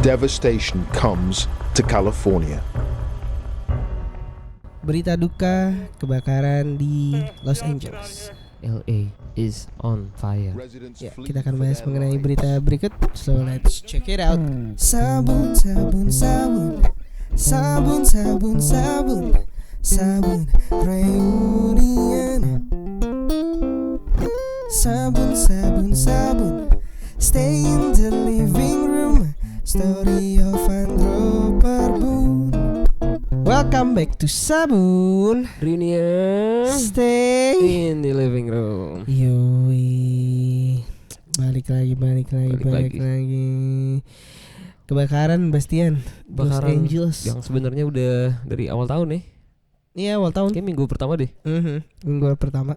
devastation comes to California. Berita duka kebakaran di Los Angeles. LA is on fire. Ya, kita akan bahas mengenai berita berikut. So let's check it out. Sabun, sabun, sabun, sabun, sabun, sabun, sabun reunion. Sabun, sabun, sabun, stay in the living room. Story of Andro Parbun. Welcome back to Sabun Reunion. Stay In the living room. Yoi. Balik lagi. Kebakaran Bastian Los Bakaran Angeles. yang sebenarnya udah dari awal tahun nih. Iya awal tahun. Kayak minggu pertama deh. Minggu pertama.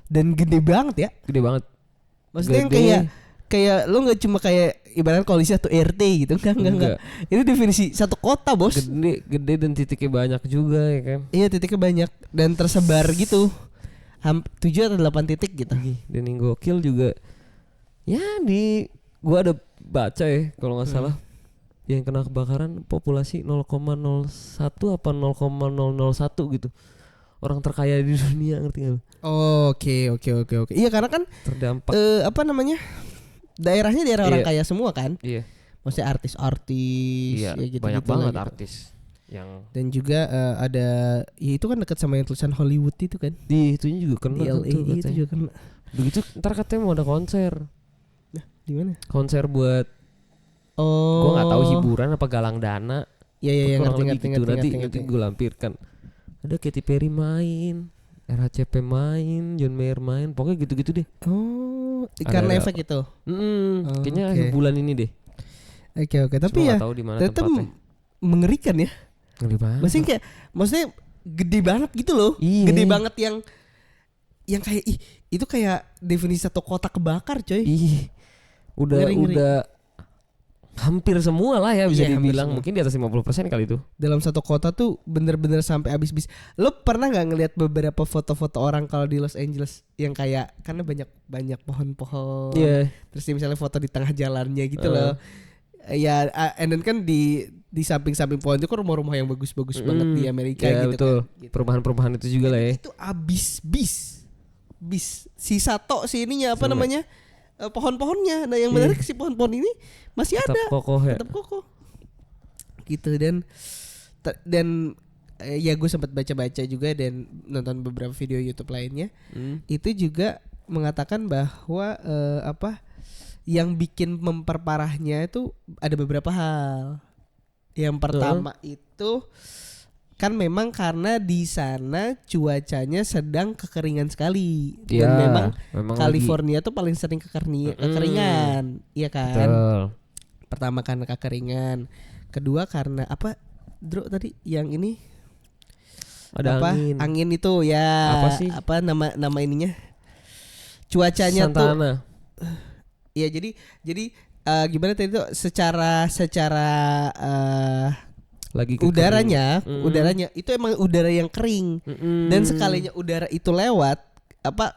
Dan gede banget ya. Gede banget. Maksudnya Gede. yang kayak lo nggak cuma kayak ibarat polisi atau RT gitu. Enggak. Ini definisi satu kota, Bos. Gede dan titiknya banyak juga ya kan. Iya, titiknya banyak dan tersebar gitu. 7 atau 8 titik gitu. Dan yang gokil juga ya gua ada baca ya kalau nggak salah yang kena kebakaran populasi 0,01 apa 0,001 gitu. Orang terkaya di dunia, ngerti gak lu? Oke. Iya karena kan Terdampak. Daerahnya daerah orang Iya. kaya semua kan. Iya. Maksudnya artis-artis Iya, ya gitu. banyak banget artis yang Dan juga ada ya itu kan dekat sama yang tulisan Hollywood itu kan. di itunya juga kena Di LA tuh itu katanya. juga kena. Begitu ntar katanya mau ada konser. Nah, di mana? Konser buat Oh. gua nggak tahu hiburan apa galang dana. Iya Kurang ngerti. lebih gitu. Nanti gue lampirkan. Ada Katy Perry main, RHCP main, John Mayer main, pokoknya gitu-gitu deh. Oh, karena Ada- efek itu. Kayaknya oke. akhir bulan ini deh. Oke. Tapi Cuma ya nggak tahu di mana tetap tempatnya. mengerikan ya. Ngeri banget. Maksudnya gede banget gitu loh. Iya. Gede banget yang kayak itu kayak definisi satu kota kebakar, coy. Ih, udah Ngeri. hampir semua lah ya bisa Iya, hampir dibilang. semua. Mungkin di atas 50% kali itu. Dalam satu kota tuh bener-bener sampai habis-habis. Lo pernah nggak ngelihat beberapa foto-foto orang kalau di Los Angeles yang kayak karena banyak pohon-pohon. Iya. Terus dia misalnya foto di tengah jalannya gitu loh. Ya, and then kan di samping-samping pohon itu kan rumah-rumah yang bagus-bagus banget di Amerika ya, gitu betul. kan. Gitu. Perumahan-perumahan itu juga lah ya. Itu abis bis sisa tok si ininya apa Sama. namanya pohon-pohonnya. Nah yang menarik si pohon-pohon ini masih Tetap ada, kokoh ya. tetap kokoh gitu. Dan ya gue sempat baca-baca juga dan nonton beberapa video YouTube lainnya. Itu juga mengatakan bahwa yang bikin memperparahnya itu ada beberapa hal. Yang pertama itu kan memang karena di sana cuacanya sedang kekeringan sekali. Dan Iya, memang memang California tuh paling sering kekeringan, iya kan? Betul. Pertama karena kekeringan, kedua karena apa? Dro tadi yang ini Ada angin. itu ya. Apa sih? Apa nama ininya? Cuacanya Santa tuh. Ana. Ya jadi gimana tadi tuh secara Lagi udaranya itu emang udara yang kering. Dan sekalinya udara itu lewat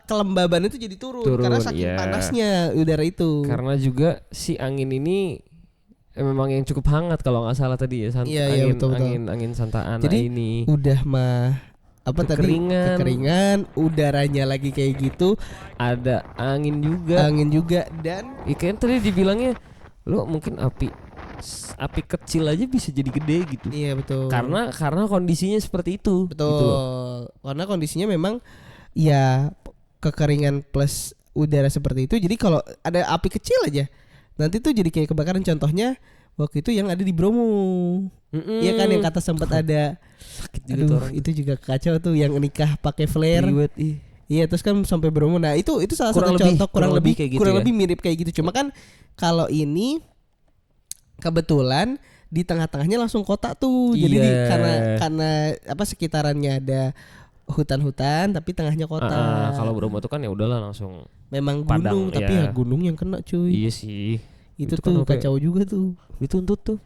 kelembaban itu jadi turun karena saking iya. panasnya udara itu. Karena juga si angin ini memang yang cukup hangat kalau nggak salah tadi ya. Iya, betul. Angin Santa Ana Jadi ini. udah mah kekeringan, udaranya lagi kayak gitu, Ada angin juga. dan Kayaknya tadi dibilangnya lo mungkin api kecil aja bisa jadi gede gitu. iya betul. Karena kondisinya seperti itu. Betul. Gitu. Karena kondisinya memang ya kekeringan plus udara seperti itu. Jadi kalau ada api kecil aja nanti tuh jadi kayak kebakaran. Contohnya waktu itu yang ada di Bromo. Iya kan yang kata sempat ada. Sakit juga tuh Aduh, orang itu juga kacau tuh yang nikah pakai flare. Riwet, Iya, terus kan sampai Bromo. Nah, itu salah Kurang satu lebih- contoh kurang lebih kayak gitu ya. lebih mirip kayak gitu. Cuma kan kalau ini kebetulan di tengah-tengahnya langsung kota tuh. Jadi Iya. karena sekitarannya ada hutan-hutan tapi tengahnya kota. Kalau Bromo tuh kan ya udahlah langsung. Memang Padang, gunung tapi ya. ya gunung yang kena cuy. Iya sih. Itu kan tuh sampai kacau juga tuh. dituntut tuh.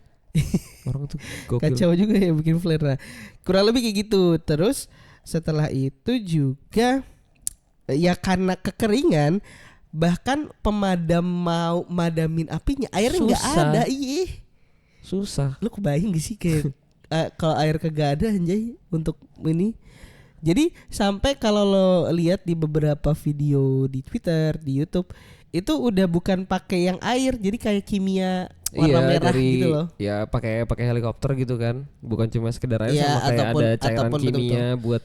Orang tuh gokil. Kacau juga ya bikin flare. Nah, kurang lebih kayak gitu. Terus setelah itu juga ya karena kekeringan bahkan pemadam mau madamin apinya airnya nggak Susah. ada. Iya susah. Lu kebayang gak sih kayak kalau air kagak ada anjay untuk ini. Jadi sampai kalau lo lihat di beberapa video di Twitter, di YouTube itu udah bukan pakai yang air, jadi kayak kimia warna merah dari, gitu loh. ya pakai helikopter gitu kan, bukan cuma sekedar air, Iya, sama kayak ataupun- ada cairan ataupun kimia buat,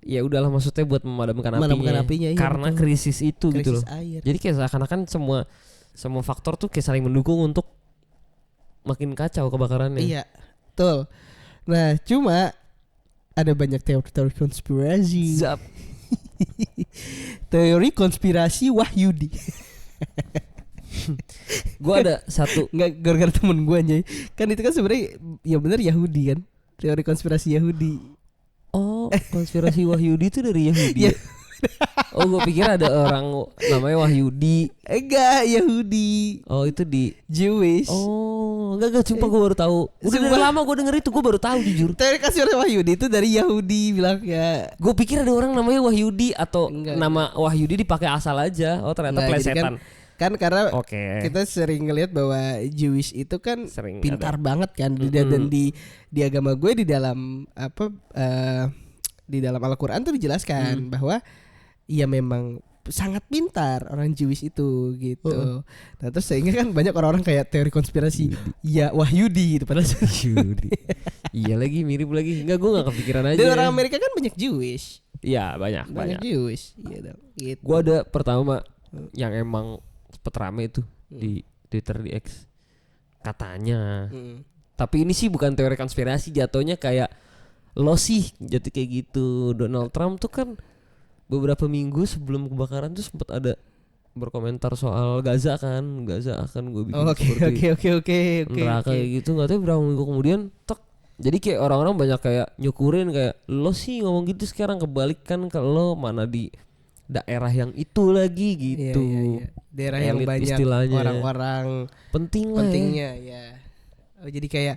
ya udahlah maksudnya buat memadamkan apinya, iya, karena betul. krisis itu gitu loh. Krisis air. Jadi kayak seakan-akan semua faktor tuh kayak saling mendukung untuk makin kacau kebakarannya. Iya, betul. Nah, cuma ada banyak teori konspirasi. Zap. Teori konspirasi Wahyudi. Gua ada satu. Nggak, gara-gara temen gue anjay. Kan itu kan sebenarnya ya benar Yahudi kan. Teori konspirasi Yahudi. Oh, konspirasi Wahyudi itu dari Yahudi. Iya. Ya? Oh, gue pikir ada orang namanya Wahyudi. Enggak, Yahudi. Oh, itu di Jewish. Oh, enggak, sumpah gue baru tahu. Udah dari lama gue denger itu, gue baru tahu jujur. Teori konspirasi Wahyudi itu dari Yahudi bilang ya. Gue pikir ada orang namanya Wahyudi atau Enggak. nama Wahyudi dipakai asal aja. Oh, ternyata Nggak, jadi plesetan. kan karena Oke. kita sering ngelihat bahwa Jewish itu kan Sering pintar banget kan dan di agama gue di dalam di dalam Al-Qur'an tuh dijelaskan bahwa ia memang sangat pintar orang Jewish itu gitu. Nah terus sehingga kan banyak orang-orang kayak teori konspirasi ya Wahyudi gitu padahal Wahyudi. Iya lagi, mirip lagi. Enggak, gue gak kepikiran aja. dan orang Amerika kan banyak Jewish. Iya, banyak. Jewish. Iya dong. Gitu. Gue ada pertama yang emang sempet rame itu di Twitter, di X. Katanya. Tapi ini sih bukan teori konspirasi, jatuhnya kayak lo sih jadi kayak gitu. Donald Trump tuh kan beberapa minggu sebelum kebakaran tuh sempat ada berkomentar soal Gaza kan. Gaza akan gue bikin Oke. neraka kayak gitu. Nggak tahu berapa minggu kemudian tek. Jadi kayak orang-orang banyak kayak nyukurin kayak lo sih ngomong gitu, sekarang kebalikan ke lo mana di daerah yang itu lagi gitu. Iya. Daerah yang Elit banyak istilahnya. orang-orang Penting lah. pentingnya ya. Oh, jadi kayak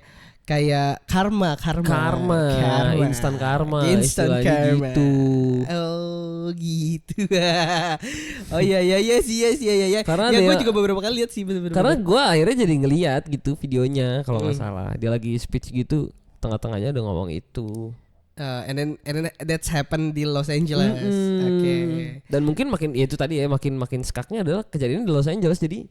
karma, instan karma, instant istilahnya karma gitu. Oh gitu. Oh iya sih. Karena ya dia- gue juga beberapa kali lihat sih bener-bener. Karena gue akhirnya jadi ngeliat gitu videonya kalau nggak salah, dia lagi speech gitu, tengah-tengahnya udah ngomong itu. and then that's happen di Los Angeles. Oke. Dan mungkin makin ya itu tadi ya, makin skaknya adalah kejadian di Los Angeles. Jadi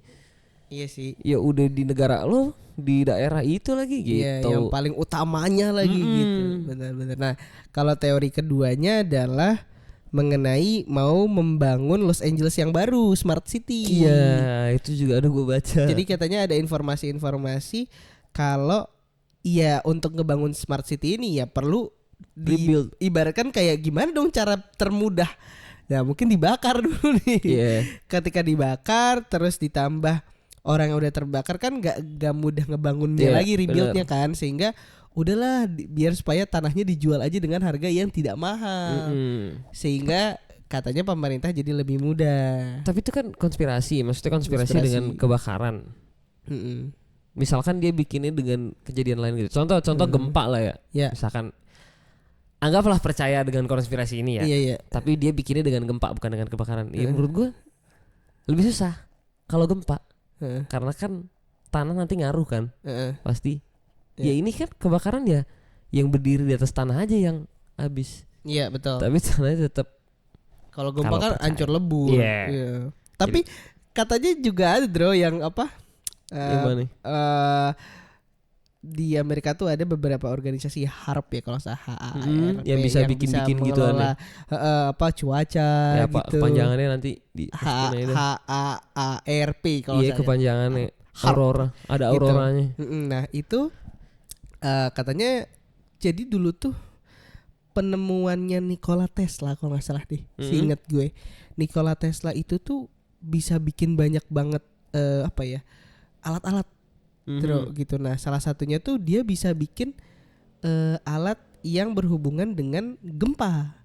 Iya sih. ya udah di negara lo, di daerah itu lagi gitu. Iya, yang paling utamanya lagi gitu. Benar-benar. Nah, kalau teori keduanya adalah mengenai mau membangun Los Angeles yang baru, Smart City. Iya, itu juga ada gue baca. Jadi katanya ada informasi-informasi kalau ya untuk ngebangun Smart City ini ya perlu Rebuild. ibaratkan kayak gimana dong cara termudah. Nah, mungkin dibakar dulu nih. Iya. Ketika dibakar terus ditambah orang yang udah terbakar kan gak mudah ngebangunnya Iya, lagi, rebuildnya kan, sehingga udahlah biar supaya tanahnya dijual aja dengan harga yang tidak mahal, sehingga katanya pemerintah jadi lebih mudah. Tapi itu kan konspirasi, maksudnya konspirasi dengan kebakaran. Misalkan dia bikinnya dengan kejadian lain gitu. Contoh gempa lah ya. Ya. Misalkan anggaplah percaya dengan konspirasi ini ya. Iya. Tapi dia bikinnya dengan gempa bukan dengan kebakaran. Ya menurut gue lebih susah kalau gempa. Karena kan tanah nanti ngaruh kan. Pasti. Ya ini kan kebakaran ya yang berdiri di atas tanah aja yang habis. Iya, betul. Tapi tanahnya tetap. Kalau gempa kan hancur lebur. Iya. Iya. Tapi katanya juga ada yang apa? Gimana nih? Di Amerika tuh ada beberapa organisasi HARP ya, kalau salah HARP yang bisa bikin-bikin gitu mengelola, cuaca ya, gitu. Kepanjangannya nanti di HARP kalau iya, saya. kepanjangannya HARP. Aurora, ada Gitu. auroranya. Nah, itu katanya jadi dulu tuh penemuannya Nikola Tesla kalau nggak salah deh. Seingat gue, Nikola Tesla itu tuh bisa bikin banyak banget alat-alat gitu. Nah, salah satunya tuh dia bisa bikin alat yang berhubungan dengan gempa.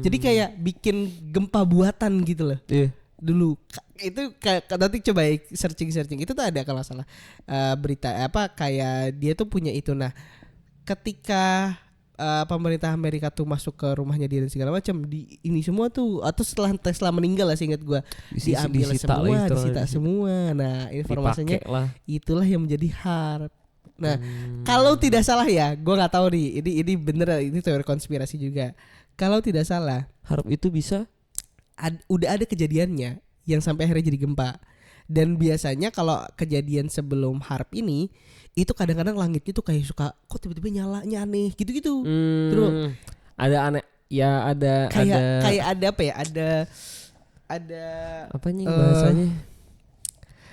Jadi kayak bikin gempa buatan gitu loh. Iya. Dulu itu nanti coba searching itu tuh ada kalau salah berita kayak dia tuh punya itu. Nah, ketika pemerintah Amerika tuh masuk ke rumahnya dia dan segala macam, di ini semua tuh atau setelah Tesla meninggal lah seingat gua diambil semua, disita semua. Nah, informasinya itulah yang menjadi HARP. Nah, kalau tidak salah ya, gua nggak tahu nih, ini bener, ini teori konspirasi juga. Kalau tidak salah, HARP itu bisa udah ada kejadiannya yang sampai akhirnya jadi gempa. Dan biasanya kalau kejadian sebelum HARP ini itu kadang-kadang langitnya tuh kayak suka kok tiba-tiba nyalanya aneh gitu-gitu. Terus ada aneh ya, ada kayak ada apa ya? Ada apa nih bahasanya?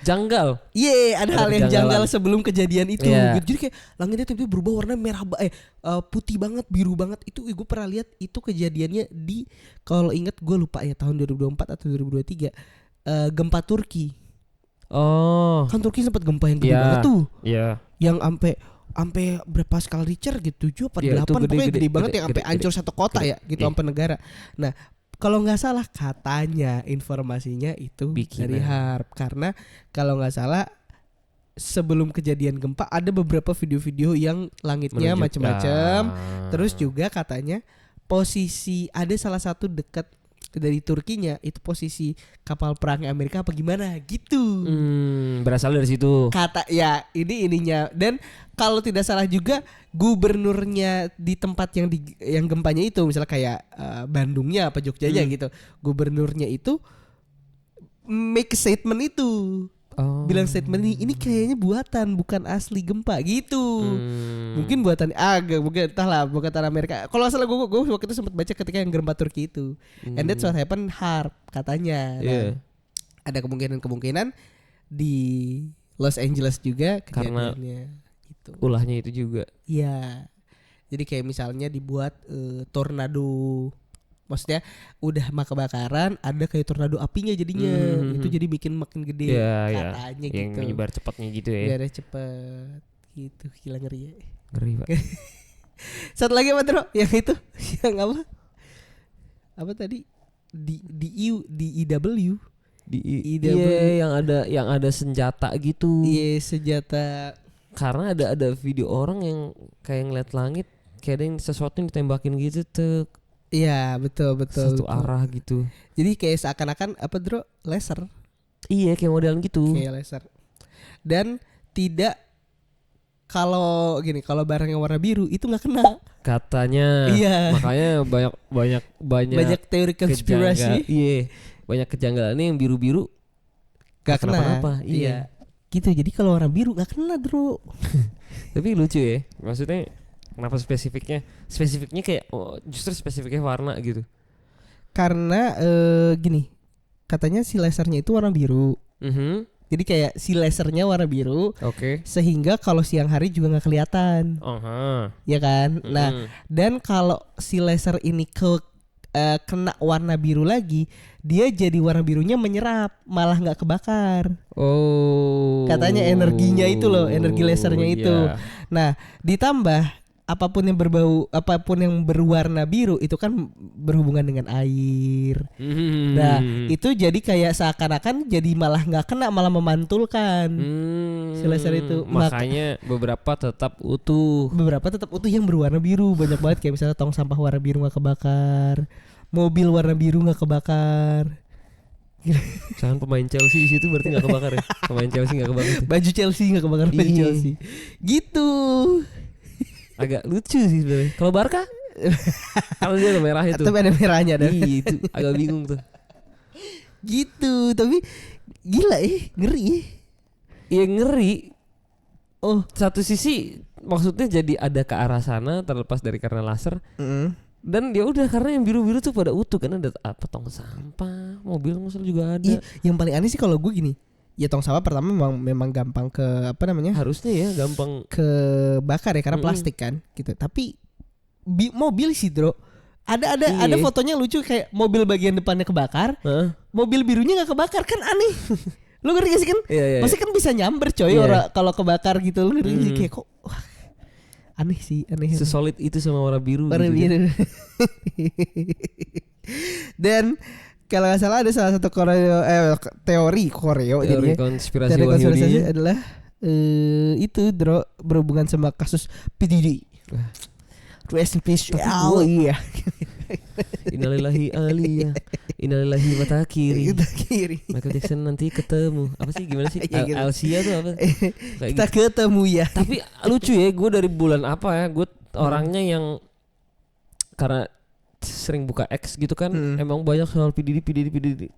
Janggal. Iya, ada hal yang janggal sebelum kejadian itu. Yeah. Gitu. Jadi kayak langitnya tiba-tiba berubah warna merah putih banget, biru banget. Itu gue pernah lihat itu kejadiannya di, kalau ingat gue lupa ya, tahun 2024 atau 2023 gempa Turki. Oh. Kan Turki sempat gempa yang gede banget tuh. Iya. Yang sampai berapa skala Richter gitu, 7 apa 8 pokoknya gede banget yang sampai hancur satu kota ya gitu, sampai negara. Nah, kalau nggak salah katanya informasinya itu dari HARP, karena kalau nggak salah sebelum kejadian gempa ada beberapa video-video yang langitnya macam-macam. Terus juga katanya posisi ada salah satu dekat dari Turkinya itu posisi kapal perang Amerika apa gimana gitu. Berasal dari situ. Kata ya ininya. Dan kalau tidak salah juga gubernurnya di tempat yang gempanya itu, misalnya kayak Bandungnya apa Jogjanya gitu, gubernurnya itu make statement itu. Bilang statement ini kayaknya buatan, bukan asli gempa gitu. Mungkin buatan mungkin entahlah, buatan Amerika. Kalau salah gue waktu itu sempat baca ketika yang gempa Turki itu. And that's what happened HARP katanya. Nah, ada kemungkinan di Los Angeles juga kejadiannya gitu. Ulahnya itu juga. Iya. Jadi kayak misalnya dibuat tornado, maksudnya udah kebakaran, ada kayak tornado apinya jadinya. Itu jadi bikin makin gede katanya gitu. Yang menyebar cepatnya gitu ya. Biar cepet gitu. Gila ngeri ya. Ngeri Pak. Satu lagi apa Bro? Yang itu yang apa? Apa tadi? Di IW. Iya, yang ada senjata gitu. Iya, senjata. Karena ada video orang yang kayak ngeliat langit, kayak ada yang sesuatu yang ditembakin gitu tuh. Iya, betul. Satu arah gitu. Jadi kayak seakan-akan apa Bro? Laser. Iya, kayak modelan gitu. Kayak laser. Dan tidak, kalau barang yang warna biru itu nggak kena. Katanya. Iya. Makanya banyak teori konspirasi. Iya. Banyak kejanggalan yang biru-biru gak kena. Kenapa-napa. Iya. Gitu. Jadi kalau warna biru nggak kena Bro. Tapi lucu ya. Maksudnya kenapa spesifiknya kayak justru spesifiknya warna gitu? Karena gini, katanya si lasernya itu warna biru. Jadi kayak si lasernya warna biru. Sehingga kalau siang hari juga nggak kelihatan. Ya kan? Nah, dan kalau si laser ini kena warna biru lagi, dia jadi warna birunya menyerap, malah nggak kebakar. Katanya energinya itu loh, energi lasernya itu. Nah, ditambah apapun yang berwarna biru itu kan berhubungan dengan air. Nah, itu jadi kayak seakan-akan jadi malah nggak kena, malah memantulkan si laser itu. Makanya beberapa tetap utuh yang berwarna biru banyak banget, kayak misalnya tong sampah warna biru nggak kebakar, mobil warna biru nggak kebakar. Jangan pemain Chelsea di situ berarti nggak kebakar ya? Pemain Chelsea nggak kebakar. Baju Chelsea nggak kebakar, baju Chelsea. Gitu. Agak lucu sih sebenarnya. Kalau Barca, kalau dia ada merah itu. Tapi ada merahnya ada. Itu agak bingung tuh. Gitu, tapi gila ngeri. Iya ngeri. Satu sisi maksudnya jadi ada ke arah sana terlepas dari karena laser. Dan dia udah karena yang biru-biru tuh pada utuh, kan ada apa, tong sampah, mobil juga ada. Yang paling aneh sih kalau gue gini. Ya tong sampah pertama memang gampang ke harusnya ya gampang ke bakar ya karena plastik kan gitu. Tapi mobil sih Bro, ada fotonya lucu, kayak mobil bagian depannya kebakar, mobil birunya nggak kebakar, kan aneh. Lu ngerti gak sih kan? Masih kan bisa nyamber coy orang kalau kebakar gitu. Lu ngerti kayak kok aneh sih. Sesolid itu sama warna biru. Biru. Dan kalau nggak salah ada salah satu teori konspirasi Wahyudi adalah itu Bro, berhubungan sama kasus PDD. Rest in peace. Tapi Oh iya. Innalillahi aliyah, innalillahi mata kiri. Kita kiri. Michael Jackson nanti ketemu. Apa sih gimana sih? Ya, gitu. Alsia tuh apa? Kayak Kita gitu. ketemu ya. Tapi lucu ya, gue dari bulan apa ya? Gue orangnya yang karena sering buka X gitu kan, emang banyak soal PDD.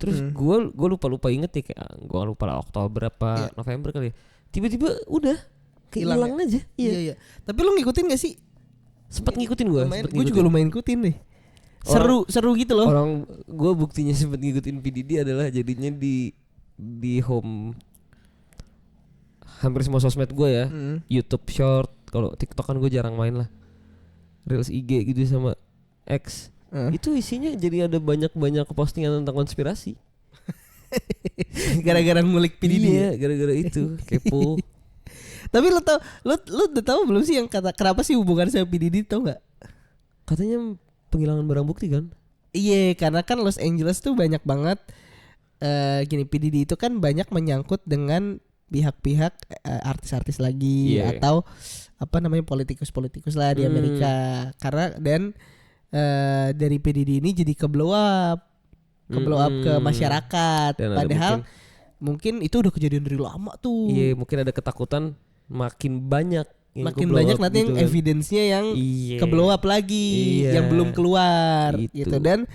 Terus gue lupa inget ya, kayak gue lupa lah Oktober apa November kali ya. Tiba-tiba udah hilang ya? aja. Iya. Tapi lu ngikutin gak sih? Sempet ngikutin gue. Gue juga lumayan ngikutin deh. Seru gitu loh. Orang gue buktinya sempet ngikutin PDD adalah jadinya di home hampir semua sosmed gue ya. YouTube Short, kalau TikTok kan gue jarang main lah. Reels IG gitu sama X. Itu isinya jadi ada banyak postingan tentang konspirasi. Gara-gara ngulik PDD. Iya, gara-gara itu kepo. Tapi lu udah tahu belum sih yang kata kenapa sih hubungan sama PDD, tau nggak? Katanya penghilangan barang bukti kan? Iya, karena kan Los Angeles tuh banyak banget gini, PDD itu kan banyak menyangkut dengan pihak-pihak artis-artis lagi atau apa namanya politikus lah di Amerika. Karena dan dari PDD ini jadi ke blow up ke masyarakat. Dan padahal mungkin itu udah kejadian dari lama tuh. Iya, mungkin ada ketakutan makin banyak nanti gitu yang evidence-nya yang ke blow up lagi, yang belum keluar gitu. Dan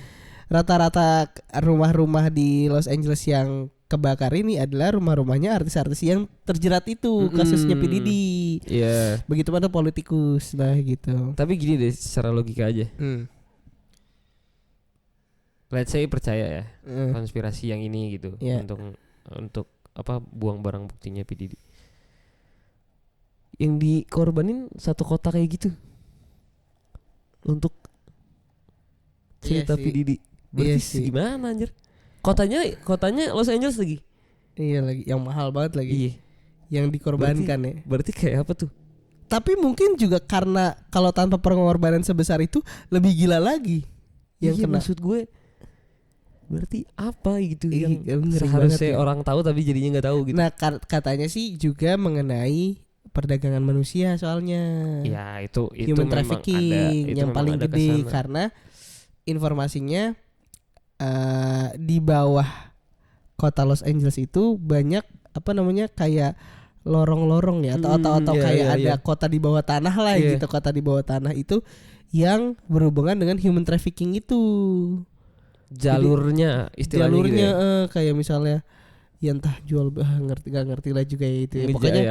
rata-rata rumah-rumah di Los Angeles yang kebakar ini adalah rumah-rumahnya artis-artis yang terjerat itu kasusnya PDD. Iya. Begitu pada politikus lah gitu. Tapi gini deh, secara logika aja. Let's say percaya ya konspirasi yang ini gitu, untuk apa buang barang buktinya PDD. Yang dikorbanin satu kota kayak gitu untuk cerita PDD. Berarti gimana anjir? Kotanya Los Angeles lagi. Iya lagi, yang mahal banget lagi. Iya. Yang dikorbankan berarti kayak apa tuh? Tapi mungkin juga karena kalau tanpa pengorbanan sebesar itu lebih gila lagi. Yang kena. Maksud gue berarti apa gitu yang ngeri seharusnya banget, orang tahu tapi jadinya nggak tahu gitu. Nah katanya sih juga mengenai perdagangan manusia soalnya. Ya itu human trafficking yang paling gede kesana. Karena informasinya di bawah kota Los Angeles itu banyak apa namanya kayak lorong-lorong ya atau kayak ada kota di bawah tanah lah gitu. Kota di bawah tanah itu yang berhubungan dengan human trafficking itu. Jalurnya istilahnya gitu ya? Kayak misalnya ya entah jual gak ngerti lah juga ya itu ya. Pokoknya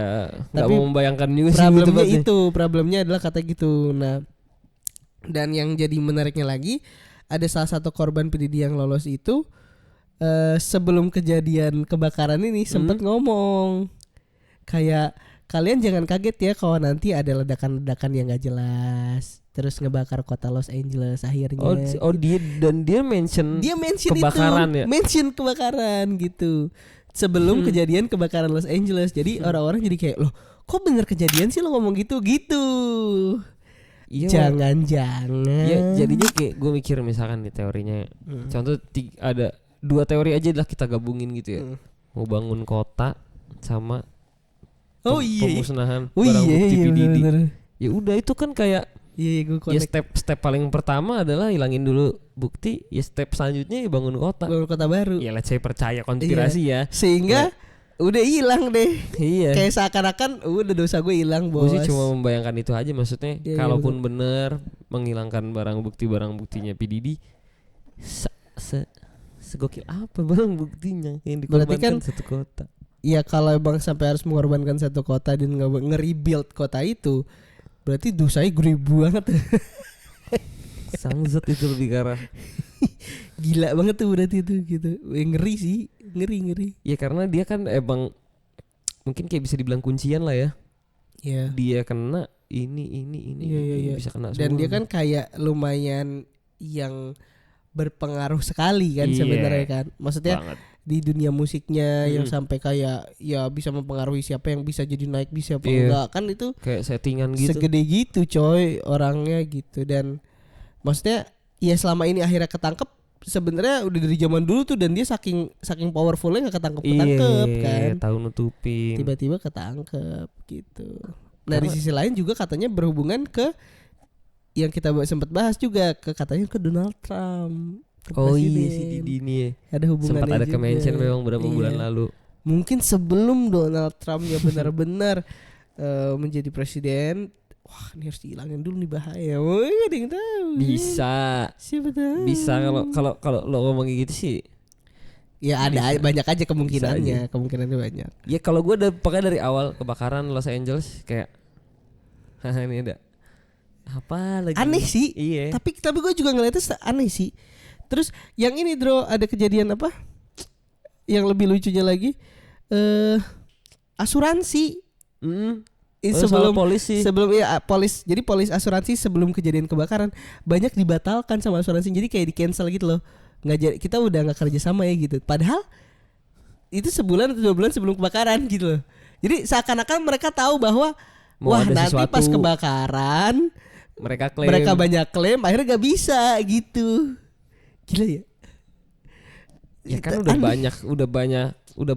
nggak mau membayangkan juga sih problemnya adalah kata gitu. Nah, dan yang jadi menariknya lagi ada salah satu korban PDD yang lolos itu sebelum kejadian kebakaran ini sempat ngomong kayak kalian jangan kaget ya kalau nanti ada ledakan-ledakan yang gak jelas terus ngebakar kota Los Angeles akhirnya. Dia mention kebakaran itu, ya. Mention kebakaran gitu. Sebelum kejadian kebakaran Los Angeles. Jadi orang-orang jadi kayak, "Loh, kok bener kejadian sih lo ngomong gitu?" Iya, jangan-jangan. Ya, jadinya kayak gue mikir misalkan nih teorinya. Contoh ada 2 teori aja lah kita gabungin gitu ya. Mau bangun kota sama pemusnahan barang bukti PDD. Ya udah itu kan kayak step paling pertama adalah hilangin dulu bukti. Ya step selanjutnya bangun kota baru. Ya let's say percaya konspirasi ya. Sehingga udah hilang deh. Iya. Kayak seakan-akan udah dosa gue hilang, Bos. Gue sih cuma membayangkan itu aja maksudnya. Kalaupun bener menghilangkan barang buktinya PDD, segokil apa barang buktinya yang dikorbankan satu kota. Ya kalau emang sampai harus mengorbankan satu kota dan nge-rebuild kota itu, berarti dosanya gede banget. Sangzat itu lebih parah. Gila banget tuh berarti itu gitu. Ngeri sih, ngeri. Ya karena dia kan emang mungkin kayak bisa dibilang kuncian lah ya. Iya. Dia kena ini iya. Bisa kena dan semua. Dia kan kayak lumayan yang berpengaruh sekali kan sebenarnya kan. Maksudnya banget. Di dunia musiknya yang sampai kayak ya bisa mempengaruhi siapa yang bisa jadi naik bisa apa enggak kan itu kayak settingan gitu. Segede gitu coy orangnya gitu. Dan maksudnya ya selama ini akhirnya ketangkep sebenarnya udah dari zaman dulu tuh dan dia saking powerfulnya nggak ketangkep kan. Tahu nutupin. Tiba-tiba ketangkep gitu. Nah di sisi lain juga katanya berhubungan ke yang kita sempat bahas juga katanya ke Donald Trump. Oh iya presiden. si Didi ini ya. Ada hubungannya Sempat ada juga. ke-mention memang beberapa Iya. bulan lalu. Mungkin sebelum Donald Trumpnya benar-benar menjadi presiden, wah ini harus dihilangin dulu nih bahaya. Wah, ada yang tahu. Bisa. Siapa tahu. Bisa kalau lo ngomong kayak gitu sih. Ya ada Bisa. banyak aja Bisa kemungkinannya, aja. kemungkinannya banyak. Ya kalau gue udah pokoknya dari awal kebakaran Los Angeles kayak haha ini ada apa lagi? Aneh sih. Iya. Tapi gue juga ngeliatnya aneh sih. Terus yang ini Dro, ada kejadian apa? Yang lebih lucunya lagi asuransi. Soal polisi. Sebelum ya polis. Jadi polis asuransi sebelum kejadian kebakaran banyak dibatalkan sama asuransi. Jadi kayak di cancel gitu loh. Nggak jadi, kita udah nggak kerja sama ya gitu. Padahal itu sebulan atau 2 bulan sebelum kebakaran gitu loh. Jadi seakan-akan mereka tahu bahwa Mau wah ada nanti sesuatu. pas kebakaran Mereka klaim. mereka banyak klaim akhirnya nggak bisa gitu. Gila ya. Ya kan Itu udah aneh.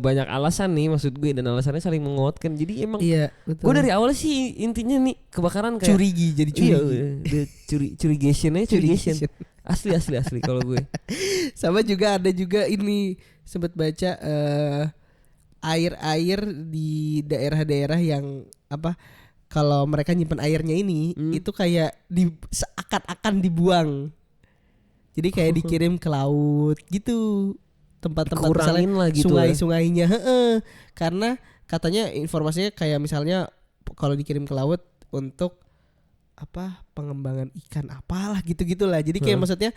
banyak alasan nih maksud gue dan alasannya saling menguatkan. Jadi emang Iya betul. gue dari awal sih intinya nih kebakaran kayak jadi Iya, curigi. curigation. Asli kalau gue. Sama juga ada juga ini sempat baca air di daerah-daerah yang apa kalau mereka nyimpan airnya ini itu kayak seakan-akan dibuang. Jadi kayak dikirim ke laut gitu. Tempat-tempat Dikurangin misalnya lah gitu sungai-sungainya karena katanya informasinya kayak misalnya kalau dikirim ke laut untuk apa pengembangan ikan apalah gitu-gitulah. Jadi kayak maksudnya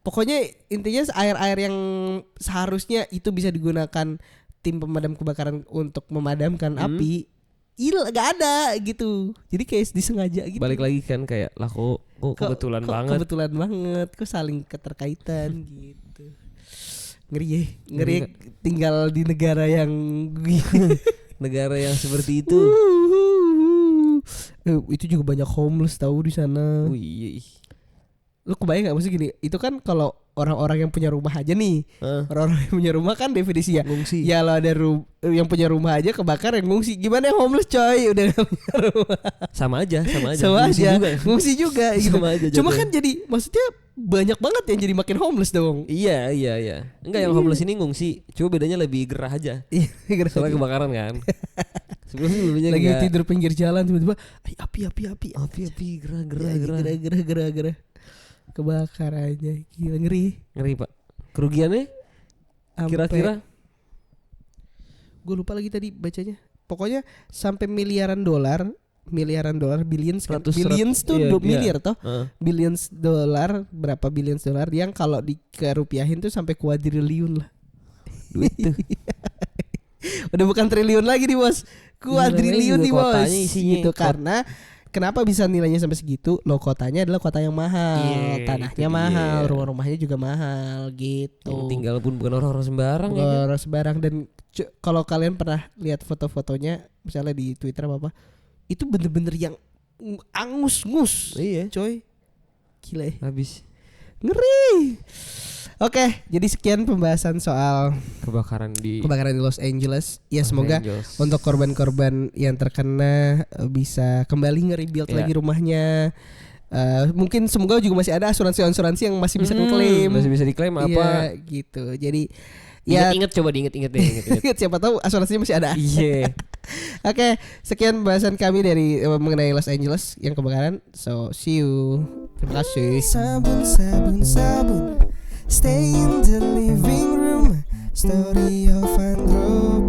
pokoknya intinya air-air yang seharusnya itu bisa digunakan tim pemadam kebakaran untuk memadamkan api gak ada gitu. Jadi kayak disengaja gitu. Balik lagi kan kayak lah kok kebetulan banget. Kebetulan banget. Kok saling keterkaitan gitu. Ngeri ya. Ngeri tinggal di negara yang Negara yang seperti itu. Itu juga banyak homeless tahu di sana. Oh iya. Lu kebayang gak maksud gini? Itu kan kalau orang-orang yang punya rumah aja nih. Orang-orang yang punya rumah kan definisinya Ngungsi. ya lo ada yang punya rumah aja kebakar yang ngungsi. Gimana yang homeless coy udah gak punya rumah. Sama aja. Ngungsi juga gitu. Sama aja Cuma jatuhnya. kan jadi maksudnya banyak banget yang jadi makin homeless dong. Iya. Enggak yang homeless ini ngungsi. Cuma bedanya lebih gerah aja. Iya, Soalnya kebakaran kan. Sebelumnya lagi enggak. tidur pinggir jalan tiba-tiba Api gerah. kebakar aja. Gila ngeri Pak. Kerugiannya kira-kira gue lupa lagi tadi bacanya. Pokoknya sampai miliaran dolar billions kan. Billions tuh iya, 2 miliar toh. Billions Berapa billions dolar yang kalau dikerupiahin tuh sampai kuadriliun lah. duit tuh. Udah bukan triliun lagi nih bos. Kuadriliun nih bos. Kotanya isinya gitu karena kenapa bisa nilainya sampai segitu? Lo kotanya adalah kota yang mahal, Iya, tanahnya itu mahal, dia. rumah-rumahnya juga mahal gitu. Yang tinggal pun bukan orang-orang sembarang ya kan? Orang sembarang dan kalau kalian pernah lihat foto-fotonya misalnya di Twitter apa itu bener-bener yang angus-ngus. Iya. Coy. Gila ya. Habis Ngeri. Oke, jadi sekian pembahasan soal kebakaran di Los Angeles. Ya Los semoga Angeles. untuk korban-korban yang terkena bisa kembali nge-rebuild Ya. lagi rumahnya. Mungkin semoga juga masih ada asuransi yang masih bisa ngeklaim. Masih bisa diklaim apa? Iya, gitu. Jadi ya Diinget deh. siapa tahu asuransinya masih ada. Iya. Oke, sekian pembahasan kami dari mengenai Los Angeles yang kebakaran. So, see you. Terima kasih. Sabun. Stay in the living room. Story of Andro